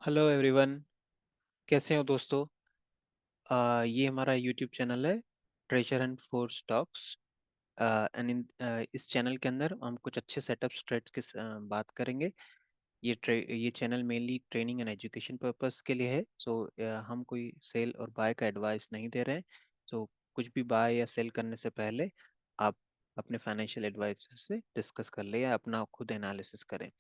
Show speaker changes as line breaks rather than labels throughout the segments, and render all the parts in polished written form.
Hello everyone. कैसे हो दोस्तों? ये हमारा यूट्यूब चैनल है, treasure and four stocks. And इस चैनल के अंदर हम कुछ अच्छे सेटअप ट्रेड्स की बात करेंगे। ये channel mainly training and education purpose के लिए है। सो हम कोई सेल और बाय का एडवाइस नहीं दे रहे हैं। सो कुछ भी बाय या सेल करने से पहले आप अपने फाइनेंशियल एडवाइजर से डिस्कस कर ले या अपना खुद एनालिसिस करें।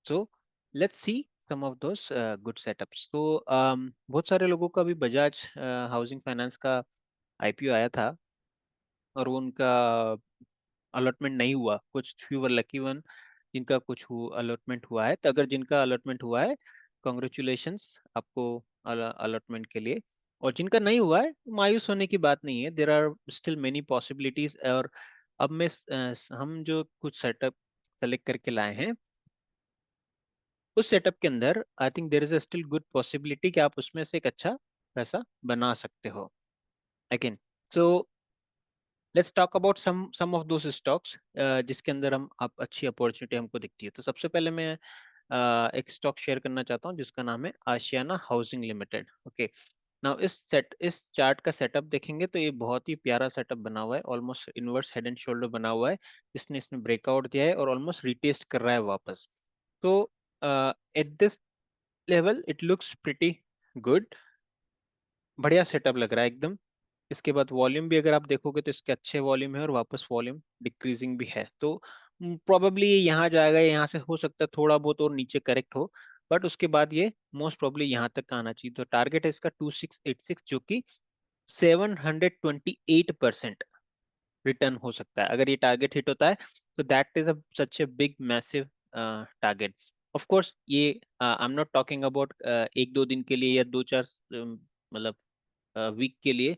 So let's see some of those good setups. तो बहुत सारे लोगों का भी बजाज हाउसिंग फाइनेंस का आईपीओ आया था और वो उनका अलॉटमेंट नहीं हुआ। कुछ फ्यू वर लकी वन जिनका कुछ अलॉटमेंट हुआ है। तो अगर जिनका अलॉटमेंट हुआ है, कॉन्ग्रेचुलेशंस आपको अलॉटमेंट के लिए। और जिनका नहीं हुआ है, मायूस होने की बात नहीं है। There are still many possibilities. और अब मैं हम जो कुछ सेटअप सेलेक्ट करके लाए हैं, उस सेटअप के अंदर I think there is a still good possibility कि आप उसमें से एक अच्छा पैसा बना सकते हो again. So let's talk about some of those stocks जिसके अंदर हम आप अच्छी अपॉर्चुनिटी हमको दिखती है। तो सबसे पहले मैं एक स्टॉक शेयर करना चाहता हूँ जिसका नाम है आशियाना हाउसिंग लिमिटेड। ओके, नाउ इस चार्ट का सेटअप देखेंगे तो ये बहुत ही प्यारा सेटअप बना हुआ है। Almost inverse head and shoulder बना हुआ है। इसने ब्रेकआउट दिया है और ऑलमोस्ट रिटेस्ट कर रहा है वापस। तो at this level it looks pretty good. बढ़िया सेटअप लग रहा है एकदम। इसके बाद वॉल्यूम भी अगर आप देखोगे तो इसके अच्छे वॉल्यूम है और वापस वॉल्यूम डिक्रीजिंग भी है। तो प्रोबेबली ये यहाँ जाएगा, यहाँ से हो सकता है थोड़ा बहुत और नीचे करेक्ट हो, बट उसके बाद ये मोस्ट प्रोबेबली यहाँ तक आना चाहिए। तो टारगेट है इसका 2686, जो कि 728% रिटर्न हो सकता है। अगर ये टारगेट हिट होता है तो that is a such a big massive target. Of course ये I am not talking about एक दो दिन के लिए या दो चार मतलब वीक के लिए।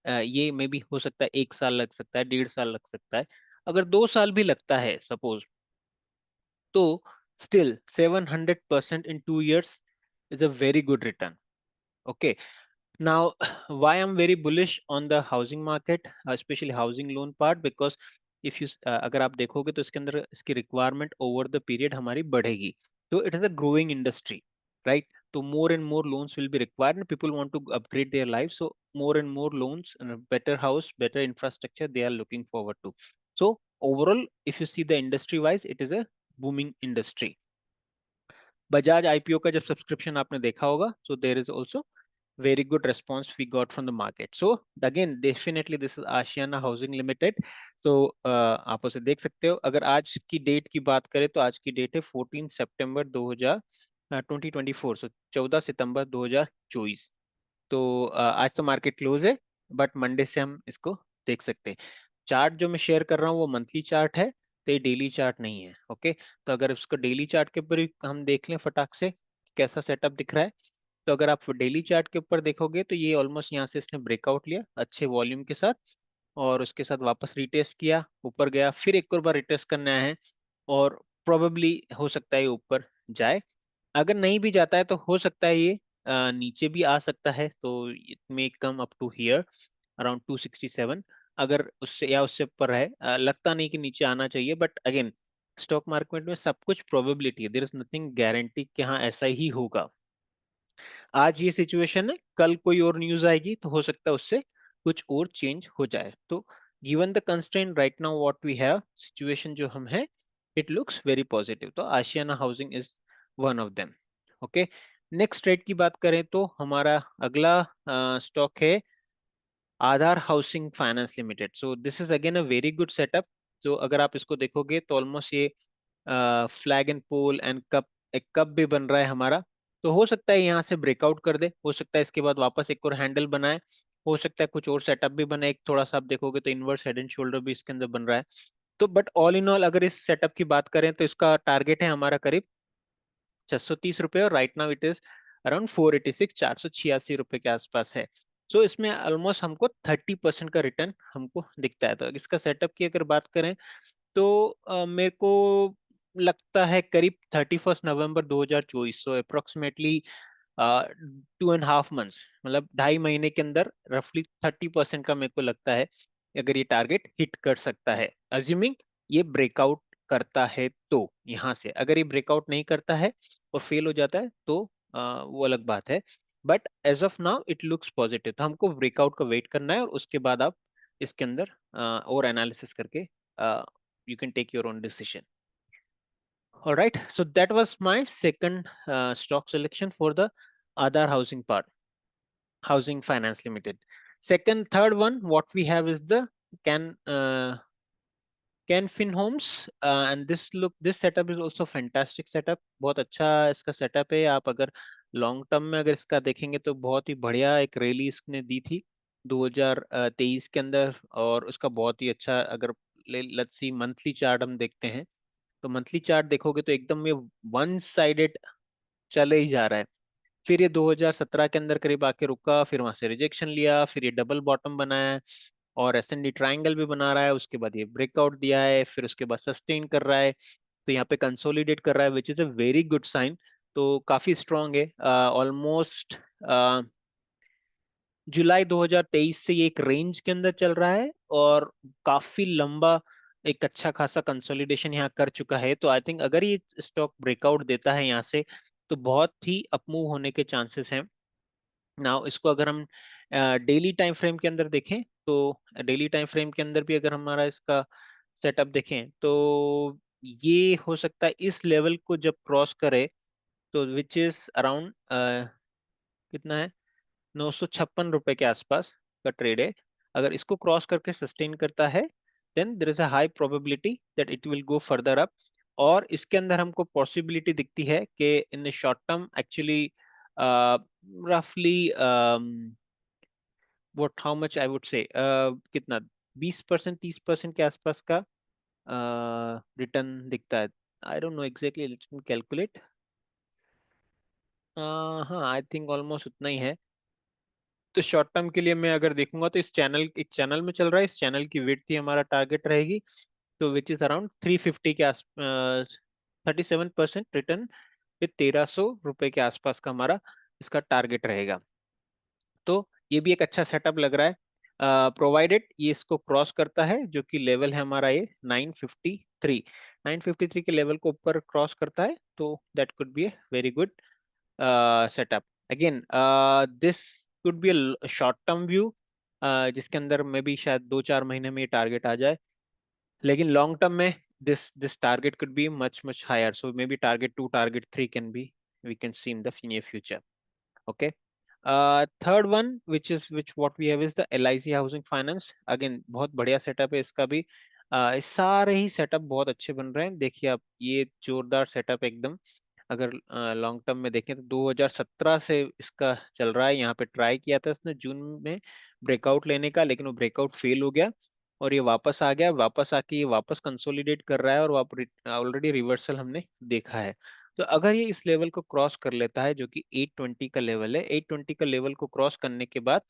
ये मे भी हो सकता है 1 साल लग सकता है, 1.5 साल लग सकता है। अगर 2 साल भी लगता है सपोज, तो still 700% in 2 years is a very good return. Okay, now why I'm very bullish on the housing market, especially housing loan part, because if you अगर आप देखोगे तो इसके अंदर इसकी रिक्वायरमेंट ओवर द पीरियड हमारी बढ़ेगी। तो it is a growing industry, right? तो more and more loans will be required and people want to upgrade their lives, so more and more loans and a better house, better infrastructure they are looking forward to. So overall if you see the industry wise, it is a booming industry. Bajaj IPO का जब subscription आपने देखा होगा, so there is also very good response we got from the market. So again definitely this is Ashiana Housing Limited. So आप उसे देख सकते हो। अगर आज की डेट की बात करें तो आज की डेट है 14 सितंबर 2024, सो 14 सितंबर 2024। तो आज तो मार्केट क्लोज है, बट मंडे से हम इसको देख सकते हैं। चार्ट जो मैं शेयर कर रहा हूँ वो मंथली चार्ट है, तो ये डेली चार्ट नहीं है। ओके, तो अगर उसको डेली चार्ट के ऊपर ही हम देख लें फटाक से कैसा सेटअप दिख रहा है, तो अगर आप डेली चार्ट के ऊपर देखोगे तो ये ऑलमोस्ट यहाँ से इसने ब्रेकआउट लिया अच्छे वॉल्यूम के साथ, और उसके साथ वापस रिटेस्ट किया, ऊपर गया, फिर एक और बार रिटेस्ट करने आया है, और प्रोबेबली हो सकता है ये ऊपर जाए। अगर नहीं भी जाता है तो हो सकता है ये नीचे भी आ सकता है। तो it may come up to here around 267। अगर उससे या उससे ऊपर है, लगता नहीं कि नीचे आना चाहिए, बट अगेन स्टॉक मार्केट में सब कुछ प्रोबेबिलिटी है, देयर इज नथिंग गारंटी कि हाँ ऐसा ही होगा। आज ये सिचुएशन है, कल कोई और न्यूज आएगी तो हो सकता है उससे कुछ और चेंज हो जाए। तो given the constraint right now what we have, situation जो हम है, इट लुक्स वेरी पॉजिटिव। तो Ashiana housing is one of them. Okay, next trade की बात करें तो हमारा अगला स्टॉक है Aadhar housing finance limited. So this is again a very good setup. जो अगर आप इसको देखोगे तो ऑलमोस्ट ये flag and pole and cup, एक कप भी बन रहा है हमारा। तो हो सकता है यहाँ से ब्रेकआउट कर दे, हो सकता है इसके बाद वापस एक और हैंडल बनाए, हो सकता है कुछ और सेटअप भी बने। एक थोड़ा सा आप देखोगे तो इनवर्स हेड एंड शोल्डर भी इसके अंदर बन रहा है। तो बट ऑल इन ऑल अगर इस सेटअप की बात करें तो इसका टारगेट है हमारा करीब 630 रुपये, और right now it is around 486, 486 रुपये के आसपास है। सो इसमें ऑलमोस्ट हमको 30% का रिटर्न हमको दिखता है। तो इसका सेटअप की अगर बात करें तो मेरे को लगता है करीब 31 नवंबर 2024, सो अप्रोक्सीमेटली 2.5 मंथ्स, मतलब 2.5 महीने के अंदर रफली 30% का मेरे को लगता है अगर ये टारगेट हिट कर सकता है, अज्यूमिंग ये ब्रेकआउट करता है। तो यहाँ से अगर ये ब्रेकआउट नहीं करता है और फेल हो जाता है तो वो अलग बात है, but as of now it looks positive. तो हमको ब्रेकआउट का वेट करना है और उसके बाद आप इसके अंदर और एनालिसिस करके you can take your own decision. Alright, so that was my second stock selection for the Aadhar housing part, Housing Finance Limited. Third one, what we have is the Can Canfin Homes, and this setup is also fantastic setup. बहुत अच्छा इसका setup है। आप अगर long term में अगर इसका देखेंगे तो बहुत ही बढ़िया एक रैली इसने दी थी 2023 के अंदर, और उसका बहुत ही अच्छा, अगर लेट्स सी मंथली चार्ट हम देखते हैं तो मंथली चार्ट देखोगे तो एकदम ये वन साइडेड चले ही जा रहा है। फिर ये 2017 के अंदर करीब आके रुका, फिर वहां से रिजेक्शन लिया, फिर ये डबल बॉटम बनाया है और एसएनडी ट्रायंगल भी बना रहा है। उसके बाद ये ब्रेकआउट दिया है, फिर उसके बाद सस्टेन कर रहा है, तो यहाँ पे कंसोलिडेट कर रहा है, which is a very good sign. तो काफी स्ट्रांग है। ऑलमोस्ट जुलाई 2023 से ये एक रेंज के अंदर चल रहा है और काफी लंबा एक अच्छा खासा कंसोलिडेशन यहाँ कर चुका है। तो आई थिंक अगर ये स्टॉक ब्रेकआउट देता है यहाँ से तो बहुत ही अपमूव होने के चांसेस हैं। नाउ इसको अगर हम डेली टाइम फ्रेम के अंदर देखें तो डेली टाइम फ्रेम के अंदर भी अगर हमारा इसका सेटअप देखें तो ये हो सकता है इस लेवल को जब क्रॉस करे तो विच इज अराउंड कितना है, 956 रुपए के आसपास का ट्रेड है। अगर इसको क्रॉस करके सस्टेन करता है then there is a high probability that it will go further up. और इसके अंदर हमको पॉसिबिलिटी दिखती है कि in the short term actually रफली what how much I would say कितना 20% 30% के आसपास का रिटर्न दिखता है। I don't know exactly, let's me calculate. हाँ, आई थिंक ऑलमोस्ट उतना ही है। तो शॉर्ट टर्म के लिए मैं अगर देखूंगा तो इस चैनल एक चैनल में चल रहा है, इस चैनल की विड्थ ही हमारा टारगेट रहेगी, तो विच इज अराउंड 350 के आस 37% रिटर्न, ये 1300 रुपए के आसपास का हमारा इसका टारगेट रहेगा। तो ये भी एक अच्छा सेटअप लग रहा है, प्रोवाइडेड ये इसको क्रॉस करता है, जो कि लेवल है हमारा ये 953। 953 के लेवल को ऊपर क्रॉस करता है तो that could B a very good setup. Again this could be a short term view जिसके अंदर में भी शायद 2-4 महीने में ये टारगेट आ जाए, लेकिन लॉन्ग टर्म में this target could be much higher, so maybe target 2 target 3 can be we can see in the near future. Okay. Third one which what we have is the LIC Housing Finance. Again बहुत बढ़िया setup है इसका भी। इस सारे ही setup बहुत अच्छे बन रहे हैं। देखिए आप, ये जोरदार सेटअप एकदम। अगर लॉन्ग टर्म में देखें तो 2017 से इसका चल रहा है। यहाँ पे ट्राई किया था इसने जून में ब्रेकआउट लेने का, लेकिन वो ब्रेकआउट फेल हो गया और ये वापस आ गया। वापस आके ये वापस कंसोलिडेट कर रहा है और ऑलरेडी रिवर्सल हमने देखा है। तो अगर ये इस लेवल को क्रॉस कर लेता है जो कि 820 का लेवल है, 820 का लेवल को क्रॉस करने के बाद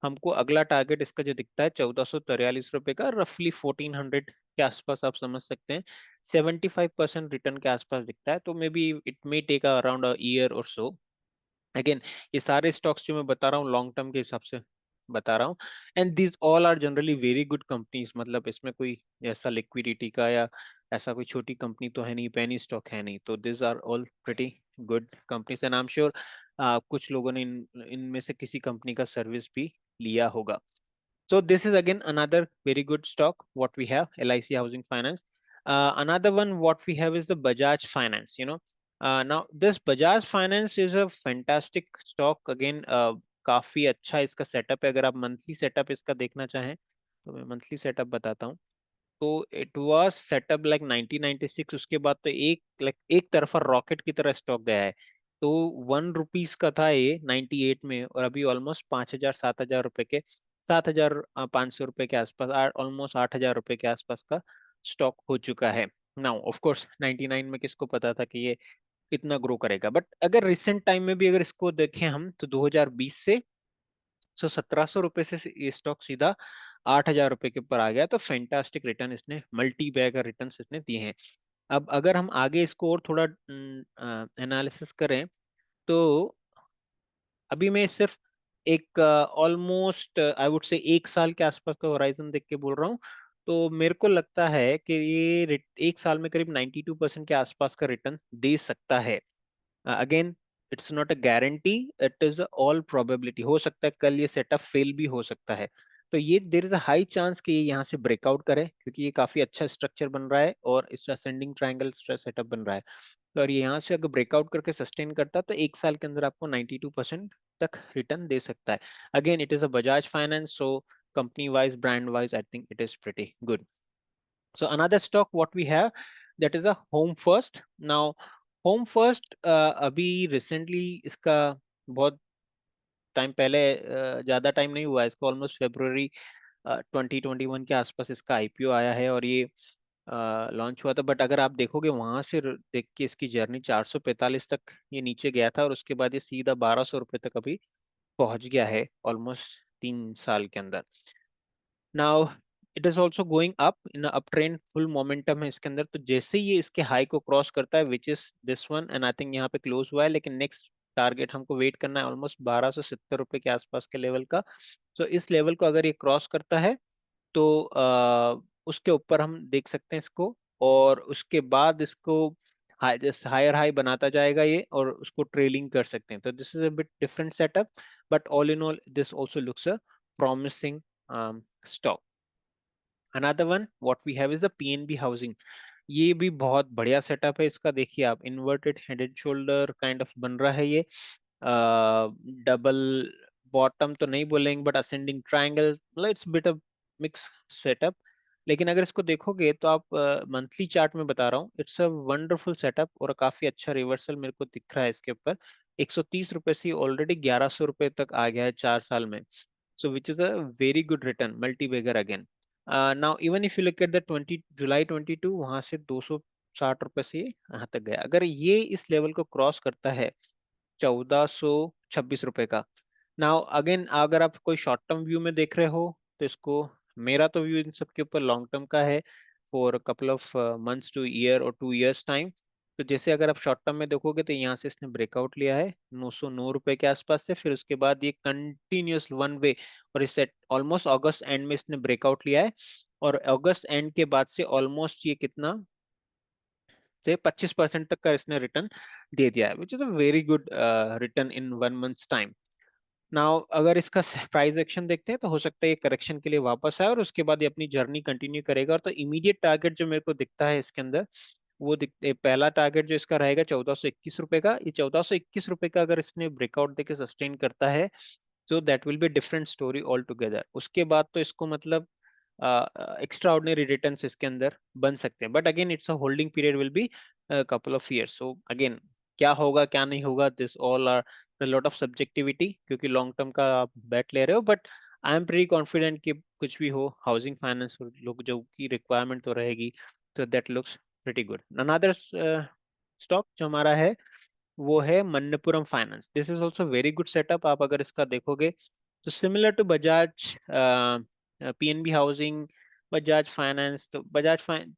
हमको अगला टारगेट इसका जो दिखता है 1443 रुपए का, रफली 1400 के आसपास आप समझ सकते हैं। 75% रिटर्न के आसपास दिखता है, तो maybe it may take around a year or so. Again ये सारे स्टॉक्स जो मैं बता रहा हूँ लॉन्ग टर्म के हिसाब से बता रहा हूँ, and these all are generally very good companies. मतलब इसमें कोई ऐसा लिक्विडिटी का या ऐसा कोई छोटी कंपनी तो है नहीं, पेनी स्टॉक है नहीं, तो this are all pretty good companies and I am sure कुछ लोगों ने इनमें से किसी कंपनी का सर्विस भी लिया होगा। So this is again another very good stock what we have, LIC Housing Finance. Another one what we have is the Bajaj Finance. Now this Bajaj Finance is a fantastic stock again. काफी अच्छा इसका setup है। अगर आप monthly setup इसका देखना चाहें तो मैं मंथली सेटअप बताता हूँ। तो इट वाज सेटअप लाइक 1996, उसके बाद तो एक तरफा रॉकेट की तरह स्टॉक गया है। तो 1 रुपीज का था ये 98 में और अभी ऑलमोस्ट 5,000 7,000 रुपए के 7,500 रुपए के आसपास, ऑलमोस्ट 8,000 रुपए के आसपास का स्टॉक हो चुका है। नाउ ऑफ कोर्स 99 में किसको पता था कि ये इतना ग्रो करेगा, बट अगर रिसेंट टाइम में भी अगर इसको देखें हम तो 2020 से 1700 रुपए से ये स्टॉक सीधा 8,000 रुपए के ऊपर आ गया। तो फैंटास्टिक रिटर्न इसने, मल्टी बैग रिटर्न इसने दिए हैं। अब अगर हम आगे इसको और थोड़ा एनालिसिस करें तो अभी मैं सिर्फ एक ऑलमोस्ट आई वुड से 1 साल के आसपास का होराइजन देख के बोल रहा हूँ। तो मेरे को लगता है कि ये 1 साल में करीब 92% के आसपास का रिटर्न दे सकता है। Again it's not a guarantee, it is all probability. हो सकता है कल ये सेटअप फेल भी हो सकता है। तो ये there is a high chance कि ये यहाँ से ब्रेकआउट करे, क्योंकि ये काफी अच्छा स्ट्रक्चर बन रहा है और इस असेंडिंग ट्रायंगल सेटअप बन रहा है। तो और ये यहाँ से अगर ब्रेकआउट करके सस्टेन करता है तो एक साल के अंदर आपको 92% तक रिटर्न दे सकता है। Again it is a Bajaj finance, so company wise, brand wise, I think it is pretty good. So another stock what we have, that is a Home First. Now Home First अभी recently इसका बहुत time पहले, ज्यादा time नहीं हुआ है इसको, almost February 2021 के आसपास इसका आईपीओ आया है और ये लॉन्च हुआ था। बट अगर आप देखोगे वहां से देख के इसकी जर्नी 445 तक ये नीचे गया था और उसके बाद ये सीधा 1200 रुपये तक अभी पहुंच गया है ऑलमोस्ट 3 साल के अंदर। Now it is also going up in up trend, full momentum है इसके अंदर। तो जैसे ही ये इसके हाई को क्रॉस करता है, which is this one, and I think यहाँ पे क्लोज हुआ है, लेकिन नेक्स्ट टारगेट हमको वेट करना है ऑलमोस्ट 1270 रुपये के आसपास के लेवल का। सो इस लेवल को अगर ये क्रॉस करता है तो उसके ऊपर हम देख सकते हैं इसको, और उसके बाद इसको हायर हाई बनाता जाएगा ये, और उसको ट्रेलिंग कर सकते हैं। तो this is a bit different setup, but all in all this also looks a promising stock. Another one what we have is the PNB Housing. ये भी बहुत बढ़िया सेटअप है इसका। देखिए आप, inverted head and shoulder kind of बन रहा है ये, डबल बॉटम तो नहीं बोलेंगे बट असेंडिंग ट्रायंगल, मतलब it's bit of mix setup. लेकिन अगर इसको देखोगे तो आप मंथली चार्ट में बता रहा हूँ, इट्स अ वंडरफुल सेटअप और काफी अच्छा रिवर्सल मेरे को दिख रहा है इसके ऊपर। 130 रुपए से ऑलरेडी 1100 रुपए तक आ गया है 4 साल में। So which is a very good return, multi-bagger again. Now even if you look at the 20 जुलाई 22, वहां से 260 रुपए से यहाँ तक गया। अगर ये इस लेवल को क्रॉस करता है 1426 रुपए का, नाउ अगेन अगर आप कोई शॉर्ट टर्म व्यू में देख रहे हो तो इसको, मेरा तो व्यू इन सब के ऊपर लॉन्ग टर्म का है, for couple of months two year और 2 इयर्स टाइम। तो जैसे अगर आप शॉर्ट टर्म में देखोगे तो यहाँ से इसने ब्रेकआउट लिया है 909 रुपए के आसपास से, फिर उसके बाद ये कंटिन्यूस वन वे, और इसे ऑलमोस्ट अगस्त एंड में इसने ब्रेकआउट लिया है, और अगस्त एंड के बाद से ऑलमोस्ट ये कितना से 25% तक का इसने रिटर्न दे दिया है, which is a very good return in 1 months time. Now अगर इसका प्राइस एक्शन देखते हैं तो हो सकता है ये करेक्शन के लिए वापस आए और उसके बाद ये अपनी जर्नी कंटिन्यू करेगा। और तो इमीडिएट टारगेट जो मेरे को दिखता है इसके अंदर, वो दिखते, पहला टारगेट जो इसका रहेगा 1421 रुपए का। ये 1421 रुपए का अगर इसने ब्रेकआउट देके सस्टेन करता है, so that will be different story all together. उसके बाद तो इसको मतलब एक्स्ट्रा ऑर्डिनरी रिटर्न्स इसके अंदर बन सकते हैं, but again it's a holding period will be couple of years. So again क्या होगा क्या नहीं होगा, this all are lot of subjectivity, क्योंकि लॉन्ग टर्म का आप बैट ले रहे हो। But I am pretty confident कि कुछ भी हो, हाउसिंग फाइनेंस लोग जो की रिक्वायरमेंट तो रहेगी, so that looks pretty good. Another stock जो हमारा है वो है Manappuram finance. This is also very good setup. आप अगर इसका देखोगे तो similar to Bajaj PNB housing, Bajaj finance, तो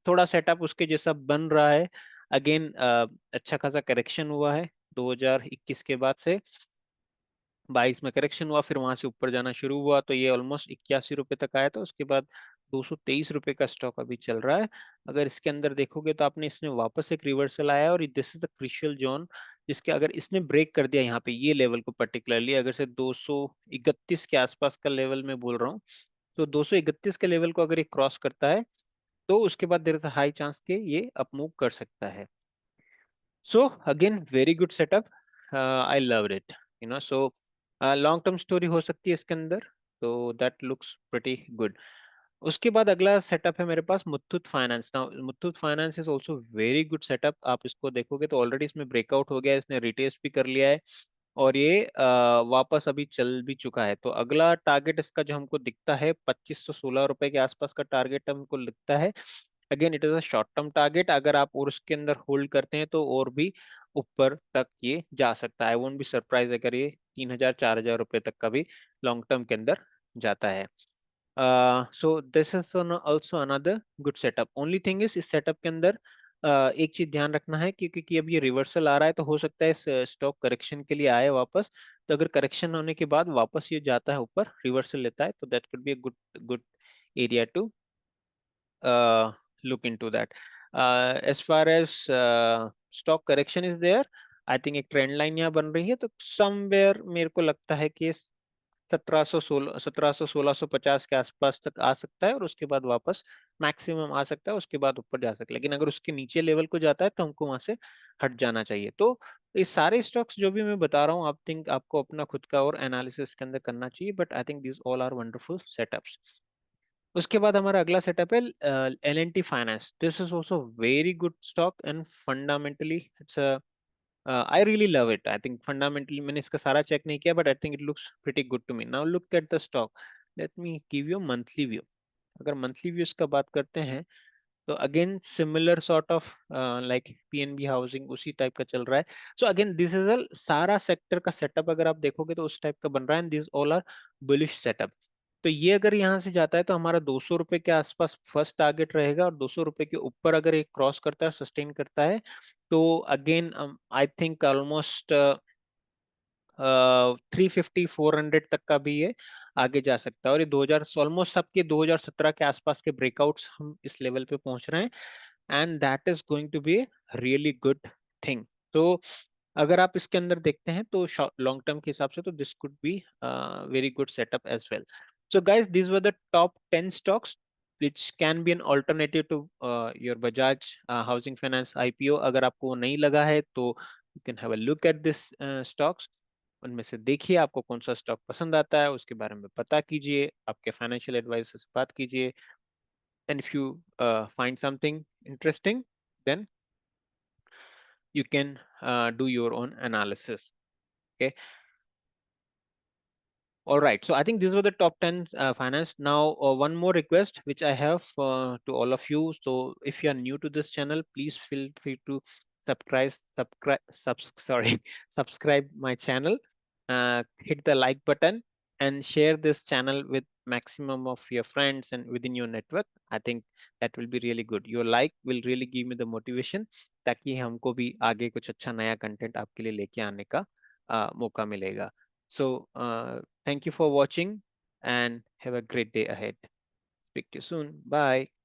थोड़ा सेटअप उसके जैसा बन रहा है। अगेन अच्छा खासा करेक्शन हुआ है 2021 के बाद से, 22 में करेक्शन हुआ, फिर वहां से ऊपर जाना शुरू हुआ, तो ये ऑलमोस्ट 81 रुपए तक आया था। उसके बाद 223 रुपए का स्टॉक अभी चल रहा है। अगर इसके अंदर देखोगे तो आपने, इसने वापस एक रिवर्सल आया और this is the crucial zone, जिसके अगर इसने ब्रेक कर दिया यहाँ पे ये लेवल को पर्टिकुलरली, अगर से 231 के आसपास का लेवल में बोल रहा हूँ, तो 231 के लेवल को अगर ये क्रॉस करता है तो उसके बाद there is a high chance के ये अप मूव कर सकता है। So again, very good setup. I loved it. So long term story हो सकती है इसके अंदर, तो that looks pretty good. उसके बाद अगला सेटअप है मेरे पास Muthoot finance. Now Muthoot finance is also very good setup. आप इसको देखोगे तो ऑलरेडी इसमें ब्रेकआउट हो गया है, इसने रिटेस्ट भी कर लिया है और ये वापस अभी चल भी चुका है। तो अगला टारगेट इसका जो हमको दिखता है 2516 रुपए के आसपास का टारगेट हमको दिखता है। Again it is a short term target, अगर आप और उसके अंदर होल्ड करते हैं तो और भी ऊपर तक ये जा सकता है। आई वोंट बी सरप्राइज अगर ये 3000 4000 रुपए तक का भी लॉन्ग टर्म के अंदर जाता है। सो this is also another good setup. Only thing is इस सेटअप के अंदर एक चीज ध्यान रखना है, क्योंकि अब ये रिवर्सल आ रहा है तो हो सकता है इस स्टॉक करेक्शन के लिए आए वापस। तो अगर करेक्शन होने के बाद वापस ये जाता है ऊपर, रिवर्सल लेता है, तो that could be a good good area to look into that. As far as stock correction is there, I think एक ट्रेंड लाइन यहाँ बन रही है, तो समवेयर मेरे को लगता है कि 1700 1650 के आसपास तक आ सकता है, और उसके बाद वापस मैक्सिमम आ सकता है, उसके बाद ऊपर जा सकता है। लेकिन अगर उसके नीचे लेवल को जाता है तो हमको वहां से हट जाना चाहिए। तो ये सारे स्टॉक्स जो भी मैं बता रहा हूँ, आप थिंक आपको अपना खुद का और एनालिसिस के अंदर करना चाहिए, but I think this all are wonderful setups. उसके बाद हमारा अगला सेटअप है L&T finance. This is also very good stock and fundamentally it's I really love it. I think fundamentally मैंने इसका सारा चेक नहीं किया, but I think it looks pretty good to me. Now look at the stock. Let me give you a monthly view. अगर monthly views का बात करते हैं तो again similar sort of like PNB housing उसी type का चल रहा है। So again this is a सारा सेक्टर का सेटअप अगर आप देखोगे तो उस टाइप का बन रहा है, and this all are bullish setup. तो ये अगर यहाँ से जाता है तो हमारा 200 रुपए के आसपास फर्स्ट टारगेट रहेगा, और 200 रुपए के ऊपर अगर एक क्रॉस करता है, सस्टेन करता है, तो अगेन आई थिंक ऑलमोस्ट 350 400 तक का भी ये आगे जा सकता है। और ये 2000 ऑलमोस्ट सबके 2017 के आसपास के ब्रेकआउट्स हम इस लेवल पे पहुंच रहे हैं, and that is going to be really good thing. तो अगर आप इसके अंदर देखते हैं तो लॉन्ग टर्म के हिसाब से तो this could be very good setup as well. So guys, these were the top 10 stocks which can be an alternative to your Bajaj housing finance IPO। अगर आपको वो नहीं लगा है तो you can have a look at this stocks। उनमें से देखिए आपको कौन सा स्टॉक पसंद आता है, उसके बारे में पता कीजिए, आपके फाइनेंशियल एडवाइजर से बात कीजिए, and if you find something interesting, then you can do your own analysis. Okay. All right, so I think these were the top 10 finance. Now one more request which I have to all of you. So if you are new to this channel, please feel free to sorry, subscribe my channel, hit the like button, and share this channel with maximum of your friends and within your network. I think that will be really good. Your like will really give me the motivation, ताकि हमको भी आगे कुछ अच्छा नया content आपके लिए लेके आने का मौका मिलेगा। So thank you for watching and have a great day ahead. Speak to you soon. Bye.